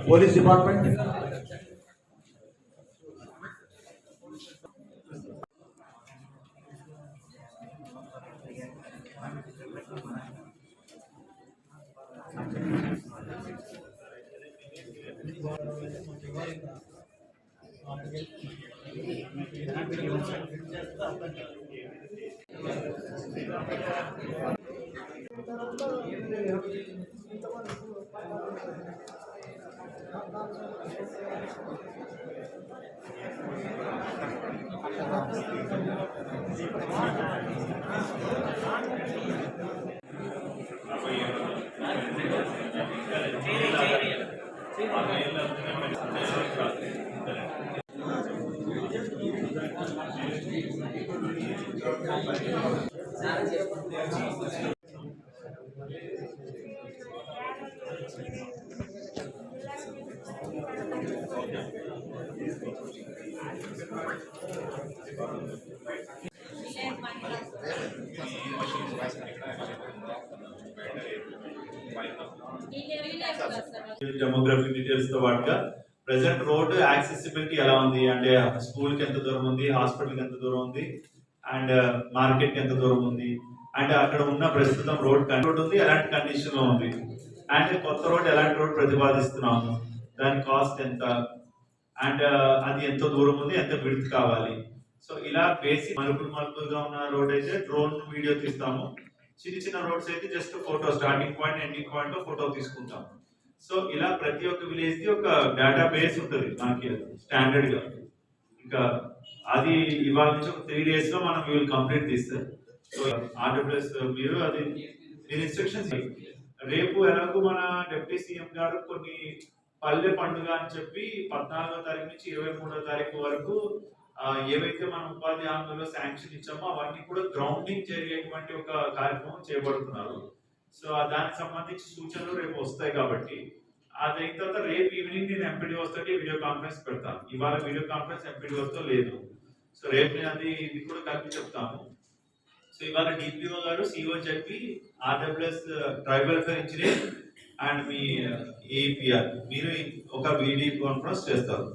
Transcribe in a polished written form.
Police department. Demography details తో పాటుగా present road accessibility ఎలా ఉంది అంటే స్కూల్ కి ఎంత దూరం ఉంది, హాస్పిటల్ కి ఎంత దూరం ఉంది, అండ్ మార్కెట్ కి ఎంత దూరం ఉంది, అండ్ అక్కడ ఉన్న ప్రస్తుతం రోడ్ ఉంది ఎలాంటి కండిషన్ లో ఉంది, అండ్ కొత్త రోడ్ ఎలాంటి రోడ్ ప్రతిపాదిస్తున్నాము, దాని కాస్ట్ ఎంత, అండ్ అది ఎంత దూరం ఉంది, ఎంత విడ్త్ కావాలి. సో ఇలా బేసిక్ మలుపులుగా ఉన్న రోడ్ అయితే డ్రోన్ వీడియో తీస్తాము. చిన్న చిన్న రోడ్స్ అయితే just photo starting point ending point లో ఫోటో తీసుకుంటాం. సో ఇలా ప్రతి ఒక్క విలేజ్ కి ఒక డేటా బేస్ ఉంటుంది మనకి స్టాండర్డ్ గా. ఇంకా అది ఇవాళ నుంచి ఒక 3 days లో మనం విల్ కంప్లీట్ తీస్తారు. సో ఆర్డబ్ల్యూఎస్ మీరు అది దీని ఇన్స్ట్రక్షన్స్ రేపు ఎలాగో మన డిప్యూటీ సీఎం గారు కొన్ని పల్లె పండుగ అని చెప్పి 14వ తారీఖు నుంచి 23వ తారీఖు వరకు ఏవైతే మనం ఉపాధి హామీలో శాంక్షన్ ఇచ్చామో అవన్నీ కూడా గ్రౌండింగ్ జరిగేటువంటి ఒక కార్యక్రమం చేపడుతున్నారు. సో దానికి సంబంధించి సూచనలు రేపు వస్తాయి కాబట్టి అది అయిన తర్వాత రేపు ఈవినింగ్ నేను ఎంపీడీఓస్ తోటి వీడియో కాన్ఫరెన్స్ పెడతాను. ఇవాళ వీడియో కాన్ఫరెన్స్ ఎంపీడీఓస్ తో లేదు. సో రేపు నేను ఇది కూడా కలిపి చెప్తాను. సో ఇవాళ డిపిఓ గారు సిఓ చెప్పి RWS tribal welfare engineer and me APR మీరు ఒక వీడియో కాన్ఫరెన్స్ చేస్తారు.